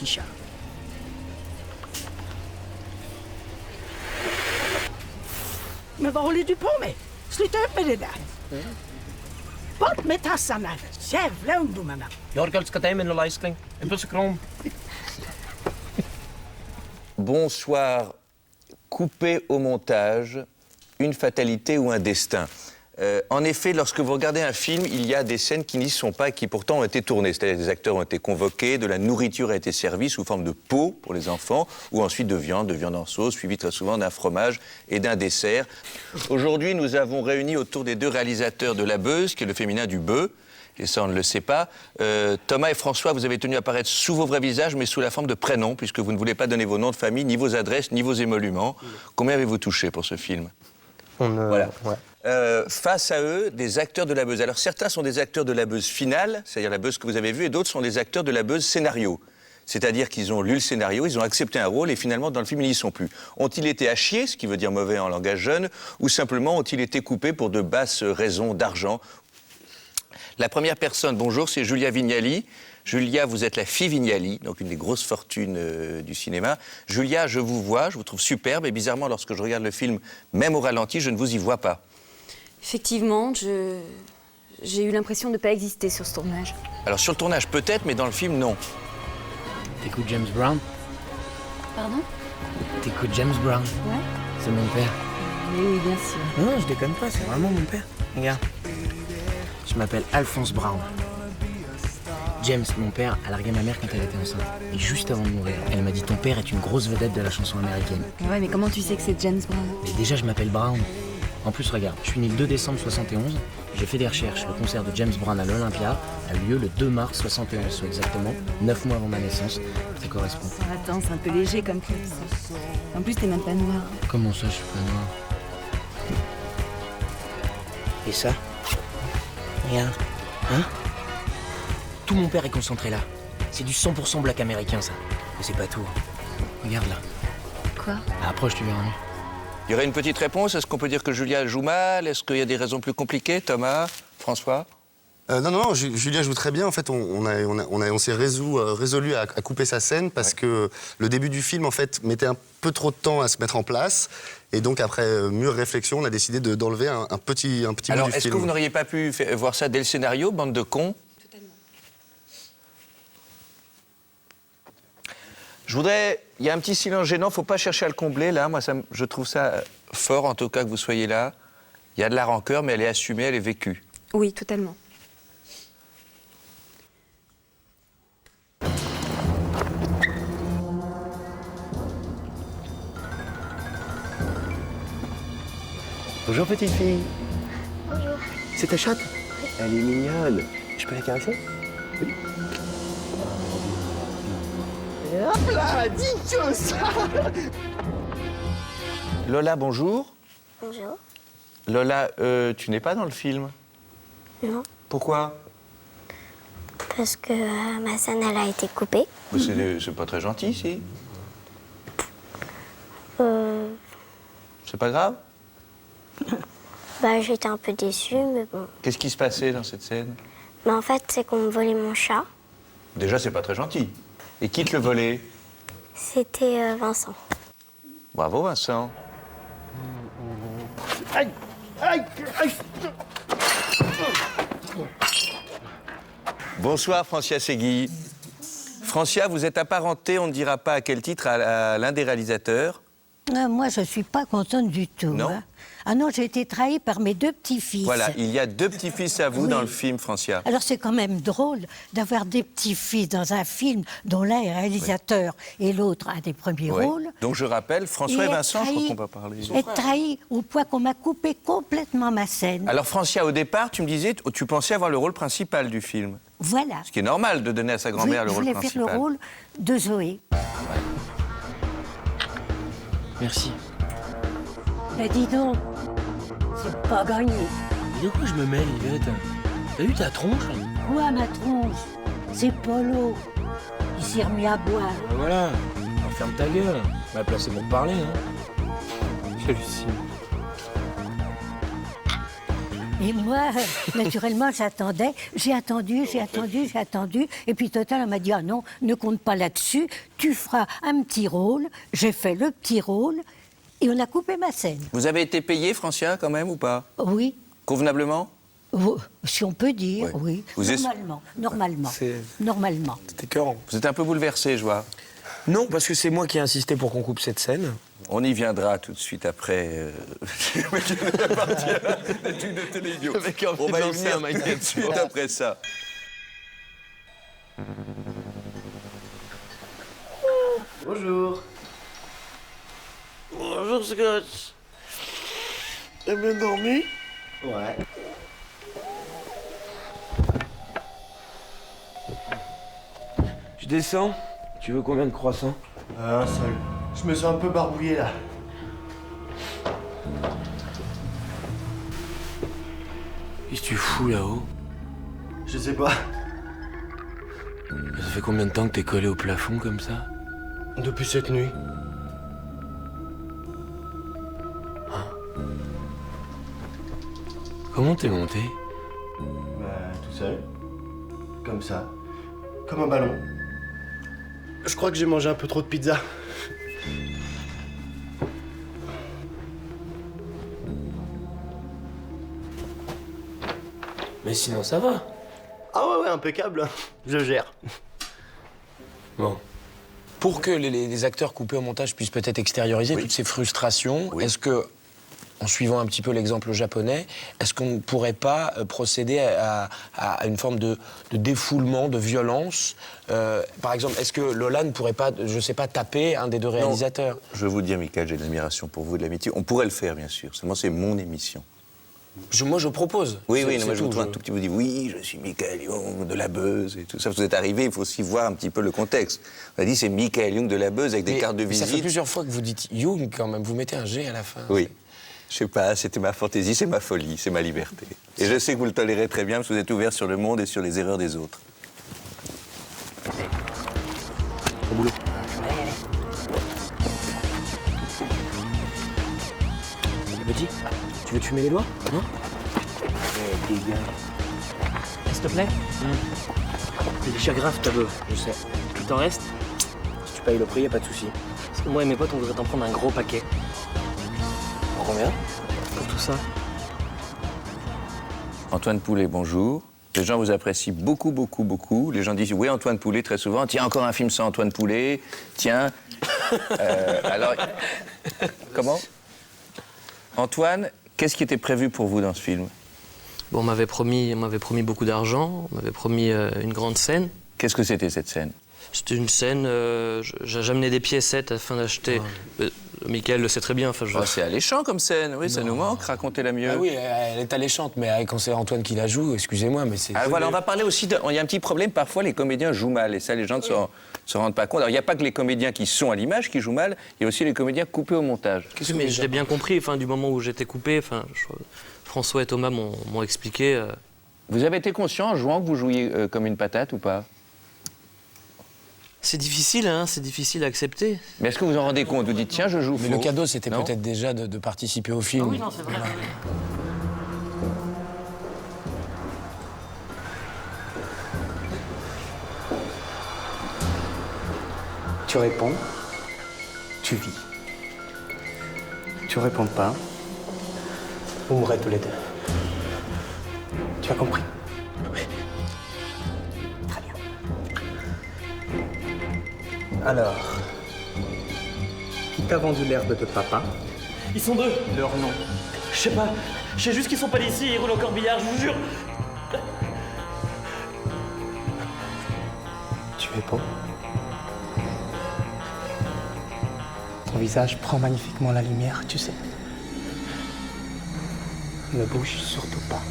petit chat. Men vad håller du på med? Sluta upp med det där! Bort med tassarna! Jävla ungdomarna! Jag orkar inte ska ta med någon älskling. En puss och kram. Bonsoir. Coupé au montage, une fatalité ou un destin. En effet, lorsque vous regardez un film, il y a des scènes qui n'y sont pas et qui pourtant ont été tournées. C'est-à-dire que des acteurs ont été convoqués, de la nourriture a été servie sous forme de pot pour les enfants, ou ensuite de viande en sauce, suivi très souvent d'un fromage et d'un dessert. Aujourd'hui, nous avons réuni autour des deux réalisateurs de La Beuse, qui est le féminin du bœuf, et ça on ne le sait pas. Thomas et François, vous avez tenu à paraître sous vos vrais visages, mais sous la forme de prénoms, puisque vous ne voulez pas donner vos noms de famille, ni vos adresses, ni vos émoluments. Combien avez-vous touché pour ce film? Voilà. Ouais. Face à eux, des acteurs de La Beuse. Alors certains sont des acteurs de La Beuse finale, c'est-à-dire La Beuse que vous avez vue, et d'autres sont des acteurs de La Beuse scénario. C'est-à-dire qu'ils ont lu le scénario, ils ont accepté un rôle et finalement dans le film ils n'y sont plus. Ont-ils été hachiés, ce qui veut dire mauvais en langage jeune, ou simplement ont-ils été coupés pour de basses raisons d'argent? La première personne, bonjour, c'est Julia Vignali. Julia, vous êtes la fille Vignali, donc une des grosses fortunes du cinéma. Julia, je vous vois, je vous trouve superbe, et bizarrement, lorsque je regarde le film, même au ralenti, je ne vous y vois pas. Effectivement, j'ai eu l'impression de ne pas exister sur ce tournage. Alors sur le tournage peut-être, mais dans le film, non. T'écoutes James Brown? Pardon? T'écoutes James Brown? Ouais. C'est mon père. Oui, bien sûr. Non, je déconne pas, c'est vraiment mon père. Regarde. Je m'appelle Alphonse Brown. James, mon père, a largué ma mère quand elle était enceinte. Et juste avant de mourir, elle m'a dit « Ton père est une grosse vedette de la chanson américaine. » Ouais, mais comment tu sais que c'est James Brown? Mais déjà, je m'appelle Brown. En plus, regarde, je suis né le 2 décembre 71. J'ai fait des recherches. Le concert de James Brown à l'Olympia a eu lieu le 2 mars 71, soit exactement 9 mois avant ma naissance. Ça correspond. Attends, c'est un peu léger comme truc, ça. En plus, t'es même pas noir. Comment ça, je suis pas noir? Et ça? Regarde. Hein? Tout mon père est concentré là. C'est du 100% black américain, ça. Mais c'est pas tout. Regarde là. Quoi? Approche, tu verras mieux. Il y aurait une petite réponse. Est-ce qu'on peut dire que Julia joue mal? Est-ce qu'il y a des raisons plus compliquées? Thomas? François? Non, Julia joue très bien. En fait, on s'est résolu à couper sa scène parce que le début du film, en fait, mettait un peu trop de temps à se mettre en place. Et donc, après mûre réflexion, on a décidé d'enlever un petit bout du film. Alors, est-ce que vous n'auriez pas pu voir ça dès le scénario, bande de cons? Je voudrais... Il y a un petit silence gênant, faut pas chercher à le combler, là. Moi, je trouve ça fort, en tout cas, que vous soyez là. Il y a de la rancœur, mais elle est assumée, elle est vécue. Oui, totalement. Bonjour, petite fille. Bonjour. C'est ta chatte? Elle est mignonne. Je peux la caresser? Oui. Et hop là, dis que ça! Lola, bonjour. Bonjour. Lola, tu n'es pas dans le film? Non, Pourquoi? parce que ma scène, elle a été coupée. Mais c'est pas très gentil, si. C'est pas grave? Bah, j'étais un peu déçue, mais bon. Qu'est-ce qui se passait dans cette scène? Mais en fait, c'est qu'on me volait mon chat. Déjà, c'est pas très gentil. Et qui te le volait? C'était Vincent. Bravo, Vincent. Aïe! Aïe! Aïe! Bonsoir, Francia Segui. Francia, vous êtes apparentée, on ne dira pas à quel titre, à l'un des réalisateurs. Moi, je ne suis pas contente du tout. Non. Hein. Ah non, j'ai été trahie par mes deux petits-fils. Voilà, il y a deux petits-fils à vous Oui. dans le film, Francia. Alors, c'est quand même drôle d'avoir des petits-fils dans un film dont l'un est réalisateur et l'autre a des premiers Oui. rôles. Donc je rappelle, François et être Vincent, je crois trahi- qu'on va parler. Être trahi au point qu'on m'a coupé complètement ma scène. Alors Francia, au départ, tu me disais, tu pensais avoir le rôle principal du film. Voilà. Ce qui est normal de donner à sa grand-mère le Je rôle voulais principal. faire le rôle de Zoé. Merci. Mais dis donc, c'est pas gagné. Mais de quoi je me mêle, Yvette? T'as eu ta tronche? Quoi, ma tronche? C'est Polo. Il s'est remis à boire. Ben voilà, alors ferme ta gueule. Ma place est pour parler, hein. J'hallucine. Et moi, naturellement, j'attendais. J'ai attendu. Et puis Total m'a dit, ah non, ne compte pas là-dessus. Tu feras un petit rôle. J'ai fait le petit rôle. Et on a coupé ma scène. Vous avez été payé, Francia, quand même, ou pas? Oui. Convenablement? Si on peut dire, oui. Vous Normalement. C'était écœurant. Vous êtes un peu bouleversé, je vois. Non, parce que c'est moi qui ai insisté pour qu'on coupe cette scène. On y viendra tout de suite après. Le mec qui va partir. Le truc de télévision. On va y venir tout de suite après ça. Bonjour. Bonjour Scott. T'as bien dormi? Ouais. Je descends. Tu veux combien de croissants? Un seul. Je me sens un peu barbouillé là. Qu'est-ce que tu fous là-haut? Je sais pas. Ça fait combien de temps que t'es collé au plafond comme ça? Depuis cette nuit. Comment t'es monté? Bah, tout seul. Comme ça. Comme un ballon. Je crois que j'ai mangé un peu trop de pizza. Mais sinon ça va. Ah ouais, impeccable. Je gère. Bon. Pour que les acteurs coupés au montage puissent peut-être extérioriser toutes ces frustrations, est-ce que, en suivant un petit peu l'exemple japonais, est-ce qu'on ne pourrait pas procéder à une forme de défoulement, de violence? Par exemple, est-ce que Lola ne pourrait pas, je sais pas, taper un des deux réalisateurs? Je vais vous dire, Michael, j'ai de l'admiration pour vous, de l'amitié. On pourrait le faire, bien sûr. Seulement, c'est mon émission. Moi, je propose. Oui, non, moi, je vous trouve un tout petit peu dit, oui, je suis Michael Young de La Beuse et tout ça. Vous êtes arrivé, il faut aussi voir un petit peu le contexte. On a dit, c'est Michael Young de La Beuse avec des cartes de visite. Ça fait plusieurs fois que vous dites Young quand même. Vous mettez un G à la fin. Oui. Je sais pas, c'était ma fantaisie, c'est ma folie, c'est ma liberté. Et je sais que vous le tolérez très bien parce que vous êtes ouvert sur le monde et sur les erreurs des autres. Au boulot. Petit, tu veux te fumer les doigts? Non? S'il te plaît? C'est déjà grave, ta beuh. Je sais. Il t'en reste? Si tu payes le prix, y a pas de souci. Parce que moi et mes potes, on voudrait t'en prendre un gros paquet. Combien? Pour tout ça. Antoine Poulet, bonjour. Les gens vous apprécient beaucoup, beaucoup, beaucoup. Les gens disent, oui, Antoine Poulet, très souvent. Tiens, encore un film sans Antoine Poulet. Tiens. Alors, comment? Antoine, qu'est-ce qui était prévu pour vous dans ce film? Bon, on m'avait promis beaucoup d'argent, on m'avait promis une grande scène. Qu'est-ce que c'était, cette scène? C'était une scène, j'amenais des piécettes afin d'acheter... Michael le sait très bien, enfin je... Oh, c'est alléchant comme scène, oui, ça nous manque, racontez-la mieux. Ah oui, elle est alléchante, mais quand c'est Antoine qui la joue, excusez-moi, mais c'est... Alors voilà, on va parler aussi il y a un petit problème, parfois les comédiens jouent mal, et ça les gens ne se rendent pas compte. Alors il n'y a pas que les comédiens qui sont à l'image qui jouent mal, il y a aussi les comédiens coupés au montage. Mais je l'ai bien compris, enfin, du moment où j'étais coupé, François et Thomas m'ont expliqué... Vous avez été conscient en jouant que vous jouiez comme une patate ou pas? C'est difficile, hein, c'est difficile à accepter. Mais est-ce que vous en rendez compte? Vous dites, tiens, je joue faux. Mais le cadeau, c'était peut-être déjà de participer au film. Ah oui, non, c'est vrai. Tu réponds, tu vis. Tu réponds pas, vous mourrez tous les deux. Tu as compris? Oui. Très bien. Alors, qui t'a vendu l'herbe de papa? Ils sont deux. Leur nom. Je sais pas. Je sais juste qu'ils sont pas d'ici, ils roulent encore billard, je vous jure. Tu es beau. Ton visage prend magnifiquement la lumière, tu sais. Ne bouge surtout pas.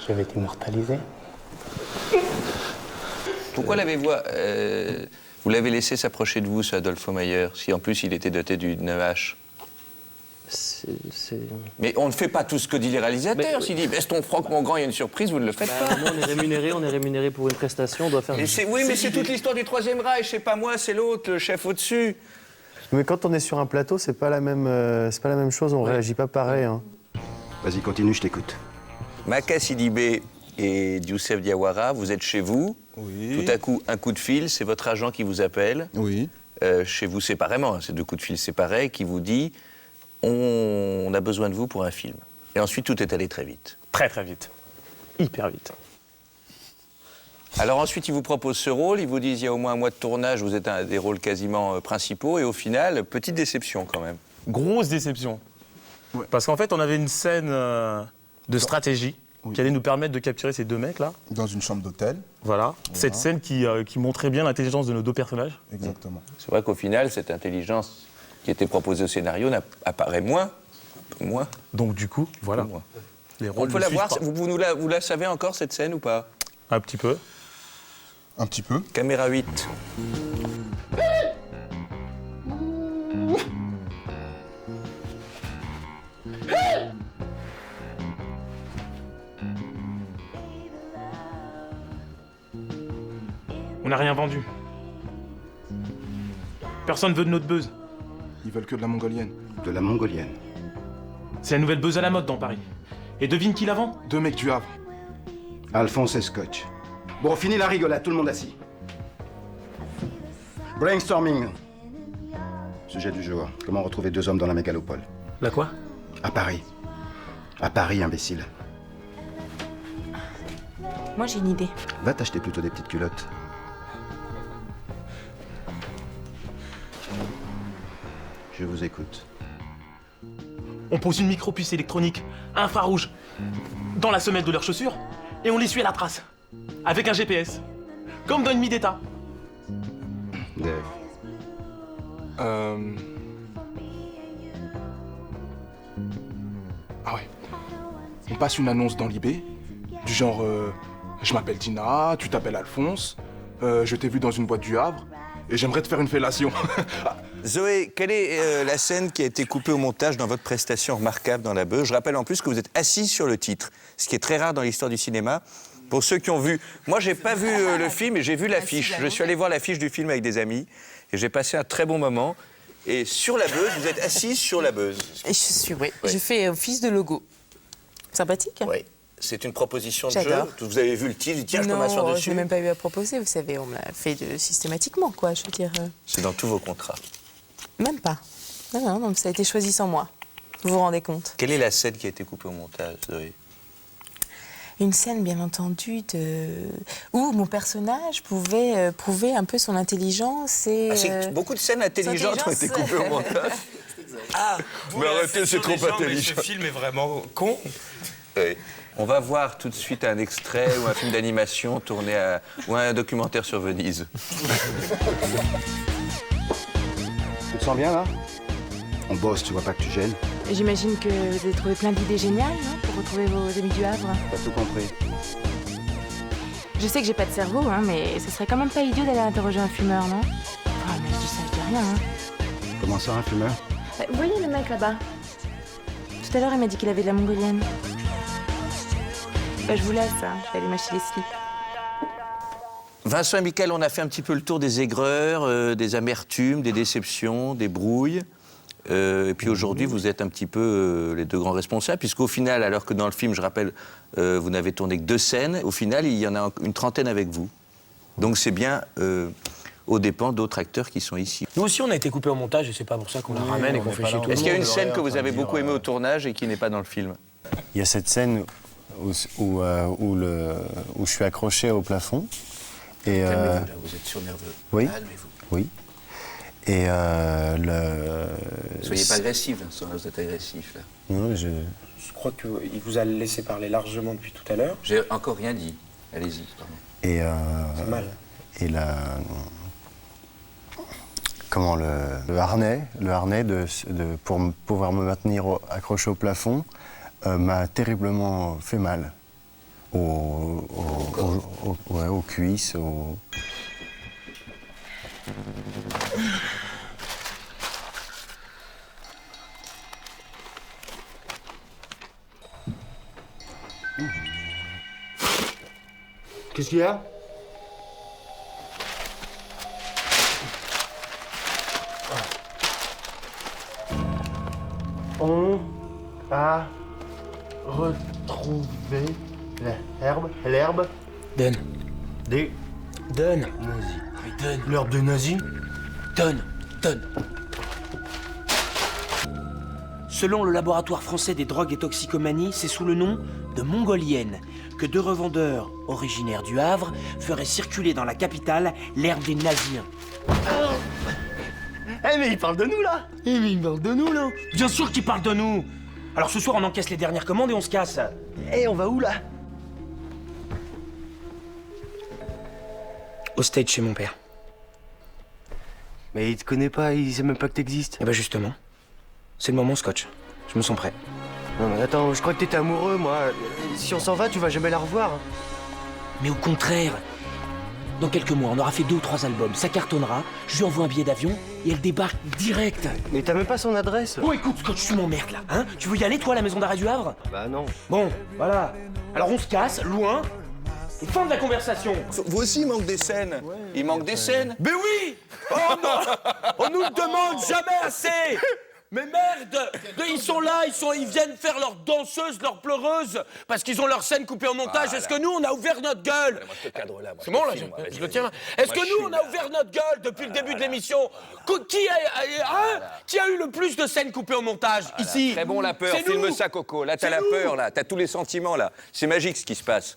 Je vais t'immortaliser. Pourquoi l'avez-vous... vous l'avez laissé s'approcher de vous, ce Adolphe Mayer, si en plus il était doté d'une hache? Mais on ne fait pas tout ce que disent les réalisateurs. S'il dit, baisse ton froc, mon grand, il y a une surprise, vous ne le faites pas. Nous, on est rémunéré pour une prestation, on doit faire... Oui, mais c'est toute l'histoire du Troisième Reich, c'est pas moi, c'est l'autre, le chef au-dessus. Mais quand on est sur un plateau, c'est pas la même chose, on réagit pas pareil. Hein. Vas-y, continue, je t'écoute. Maka Sidibé et Youssef Diawara, vous êtes chez vous. Oui. Tout à coup, un coup de fil, c'est votre agent qui vous appelle. Oui. Chez vous séparément, hein, c'est 2 coups de fil séparés, qui vous dit on a besoin de vous pour un film. Et ensuite, tout est allé très vite. Très très vite. Hyper vite. Alors ensuite, ils vous proposent ce rôle, ils vous disent il y a au moins un mois de tournage, vous êtes un des rôles quasiment principaux, et au final, petite déception quand même. Grosse déception. Ouais. Parce qu'en fait, on avait une scène de stratégie qui allait nous permettre de capturer ces 2 mecs-là. Dans une chambre d'hôtel. Voilà. Cette scène qui montrait bien l'intelligence de nos 2 personnages. Exactement. C'est vrai qu'au final, cette intelligence qui était proposée au scénario apparaît moins. Un peu moins. Donc du coup, voilà. Les rôles on peut la voir, vous la savez encore cette scène ou pas? Un petit peu. Un petit peu. Caméra 8. On n'a rien vendu. Personne veut de notre buzz. Ils veulent que de la mongolienne. De la mongolienne. C'est la nouvelle buzz à la mode dans Paris. Et devine qui la vend? 2 mecs du Havre. Alphonse et Scotch. Bon, fini la rigolade, tout le monde assis. Brainstorming. Sujet du jour. Comment retrouver 2 hommes dans la mégalopole? La quoi? À Paris. À Paris, imbécile. Moi, j'ai une idée. Va t'acheter plutôt des petites culottes. Je vous écoute. On pose une micro-puce électronique infrarouge dans la semelle de leurs chaussures et on les suit à la trace. Avec un GPS. Comme dans une nuit d'État. Dave. Ah ouais. On passe une annonce dans l'IB, du genre je m'appelle Tina, tu t'appelles Alphonse, je t'ai vu dans une boîte du Havre, et j'aimerais te faire une fellation. Zoé, quelle est la scène qui a été coupée au montage dans votre prestation remarquable dans La Beuh? Je rappelle en plus que vous êtes assise sur le titre, ce qui est très rare dans l'histoire du cinéma. Pour ceux qui ont vu... Moi, j'ai pas vu le film, mais j'ai vu l'affiche. Je suis allé voir l'affiche du film avec des amis, et j'ai passé un très bon moment. Et sur La Beuse, vous êtes assise sur La Beuse. Et je fais office de logo. Sympathique. Oui. C'est une proposition de jeu. J'adore. Vous avez vu le titre, tiens, je peux m'asseoir Non, dessus. je n'ai même pas eu à proposer, vous savez, on me l'a fait systématiquement, quoi, je veux dire. C'est dans tous vos contrats. Même pas. Non, ça a été choisi sans moi. Vous vous rendez compte? Quelle est la scène qui a été coupée au montage, Zoé? Une scène, bien entendu, où mon personnage pouvait prouver un peu son intelligence et... Beaucoup de scènes intelligentes ont été coupées au montage. Ah, mais arrêtez, c'est trop intelligent. Ce film est vraiment con. Oui. On va voir tout de suite un extrait ou un film d'animation tourné ou un documentaire sur Venise. Tu te sens bien, là? On bosse, tu vois pas que tu gênes? J'imagine que vous avez trouvé plein d'idées géniales, non, pour retrouver vos amis du Havre. T'as tout compris. Je sais que j'ai pas de cerveau, hein, mais ce serait quand même pas idiot d'aller interroger un fumeur, non? Ah, mais je dis ça, je dis rien, hein. Comment ça, un fumeur? Vous voyez le mec là-bas? Tout à l'heure, il m'a dit qu'il avait de la mongolienne. Je vous laisse, hein. Je vais aller m'acheter les slips. Vincent et Mickaël, on a fait un petit peu le tour des aigreurs, des amertumes, des déceptions, des brouilles. Et puis aujourd'hui, vous êtes un petit peu les 2 grands responsables, puisqu'au final, alors que dans le film, je rappelle, vous n'avez tourné que 2 scènes, au final, il y en a une trentaine avec vous. Donc c'est bien aux dépens d'autres acteurs qui sont ici. Nous aussi, on a été coupés au montage, et c'est pas pour ça qu'on la ramène et qu'on fait chier tout le monde. Est-ce qu'il y a une scène que vous avez beaucoup aimée au tournage et qui n'est pas dans le film? Il y a cette scène où je suis accroché au plafond. Et Calmez-vous, là, vous êtes surnerveux. Oui. Calmez-vous. Oui. Et Soyez pas agressif, Vincent, vous êtes agressif, là. Non, je crois qu'il vous a laissé parler largement depuis tout à l'heure. J'ai encore rien dit. Allez-y, pardon. Et c'est mal. Et comment le harnais pour pouvoir me maintenir accroché au plafond m'a terriblement fait mal. Aux cuisses, Qu'est-ce qu'il y a? On a retrouver l'herbe Donne. des Donne. nazis. Mais donne. L'herbe des nazis? Donne. Selon le laboratoire français des drogues et toxicomanies, c'est sous le nom de mongolienne que 2 revendeurs originaires du Havre feraient circuler dans la capitale l'herbe des nazis. Eh mais il parle de nous là! Bien sûr qu'ils parlent de nous. Alors ce soir, on encaisse les dernières commandes et on se casse. Eh, on va où là? Au stage chez mon père. Mais il te connaît pas, il sait même pas que t'existes. Et bah justement, c'est le moment scotch. Je me sens prêt. Non mais attends, je crois que t'étais amoureux, moi. Si on s'en va, tu vas jamais la revoir. Mais au contraire, dans quelques mois, on aura fait 2 ou 3 albums. Ça cartonnera, je lui envoie un billet d'avion et elle débarque direct. Mais t'as même pas son adresse. Oh écoute, Scotch, tu m'emmerdes là, hein? Tu veux y aller, toi, à la maison d'arrêt du Havre? Bah non. Bon, voilà. Alors on se casse, loin, et fin de la conversation. Vous aussi, il manque des scènes. Il manque des scènes. Mais oui! Oh non! On nous le demande jamais assez! Mais merde! Ils sont là, ils viennent faire leur danseuse, leur pleureuse, parce qu'ils ont leur scène coupée en montage. Est-ce que nous, on a ouvert notre gueule? C'est bon, là, je le tiens. Est-ce que nous, on a ouvert notre gueule depuis le début de l'émission? Qui a eu le plus de scènes coupées au montage, ici? Très bon, la peur. Filme ça, Coco. Là, t'as la peur, là. T'as tous les sentiments, là. C'est magique, ce qui se passe.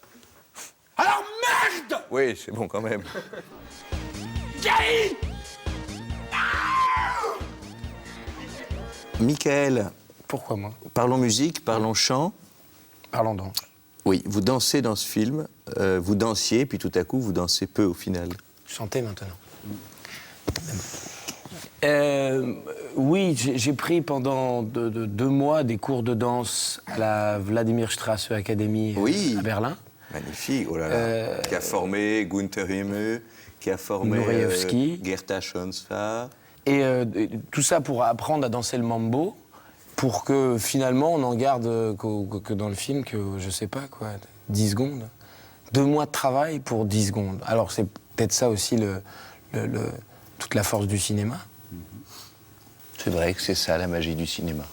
Alors merde! Oui, c'est bon, quand même. Gay! Michael. Pourquoi moi? Parlons musique, parlons chant. Parlons danse. Oui, vous dansez dans ce film. Vous dansiez, puis tout à coup, vous dansez peu au final. Chantez maintenant. Oui, j'ai pris pendant 2 mois des cours de danse à la Vladimir Strasse Academy à Berlin. Magnifique, oh là là. Qui a formé Gunther Himmel, qui a formé Nureyevsky. Gerta Schonsfa. Et tout ça pour apprendre à danser le mambo, pour que finalement on en garde que dans le film que, je sais pas quoi, 10 secondes. 2 mois de travail pour 10 secondes. Alors c'est peut-être ça aussi toute la force du cinéma. C'est vrai que c'est ça la magie du cinéma.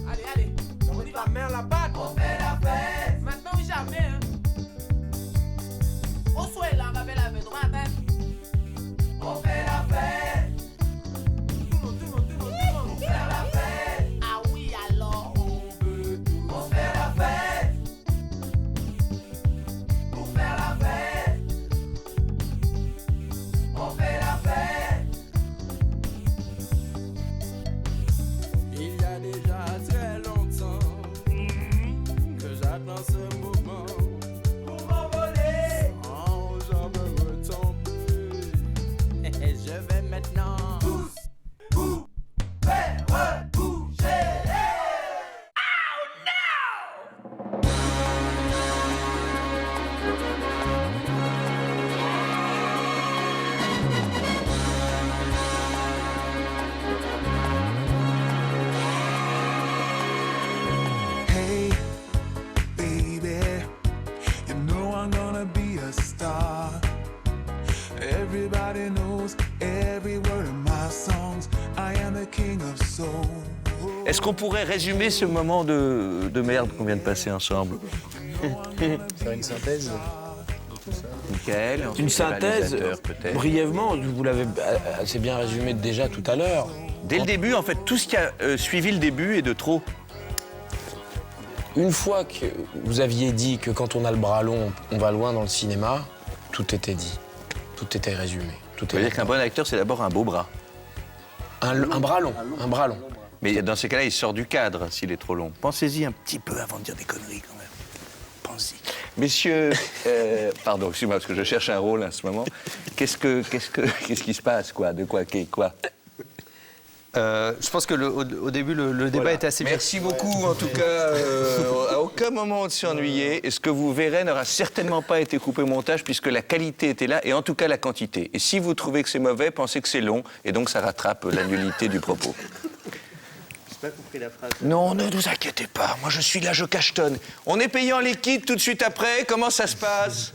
Allez, on y va, main à la patte. On fait la fête. Maintenant ou jamais, hein. On soit là, on va faire la fête, droite, hein. On fait la fête. Tout le monde. On fait la fête. Ah oui, alors on veut tout. On fait la fête. Pour faire la fête. On fait la fête. Il y a déjà très longtemps que j'attends ce moment pour m'envoler sans jamais retomber. Et je vais maintenant tous vous faire bouger. Oh no! Hey, baby, you know I'm gonna be a star. Everybody knows every word of my songs. I am the king of soul. Est-ce qu'on pourrait résumer ce moment de merde qu'on vient de passer ensemble? Faire une synthèse de tout ça. Michael, Une ensuite le synthèse, réalisateur, peut-être. brièvement, vous l'avez assez bien résumé déjà tout à l'heure. Dès le début, en fait, tout ce qui a suivi le début est de trop. Une fois que vous aviez dit que quand on a le bras long, on va loin dans le cinéma, tout était dit. Tout était résumé. Tout Ça veut dire qu'un bon acteur, c'est d'abord un beau bras. Un bras long, un bras long. Mais dans ces cas-là, il sort du cadre s'il est trop long. Pensez-y un petit peu avant de dire des conneries, quand même. Pensez-y. Messieurs, pardon, excusez-moi, parce que je cherche un rôle à ce moment. Qu'est-ce qui se passe, quoi? De quoi? Je pense que au début, le débat était assez bien. Merci beaucoup, en tout cas. À aucun moment on ne s'est ennuyé. Et ce que vous verrez n'aura certainement pas été coupé au montage, puisque la qualité était là, et en tout cas la quantité. Et si vous trouvez que c'est mauvais, pensez que c'est long, et donc ça rattrape la nullité du propos. J'ai pas compris la phrase. Non, ne vous inquiétez pas. Moi, je suis là, je cachetonne. On est payé en liquide tout de suite après. Comment ça se passe?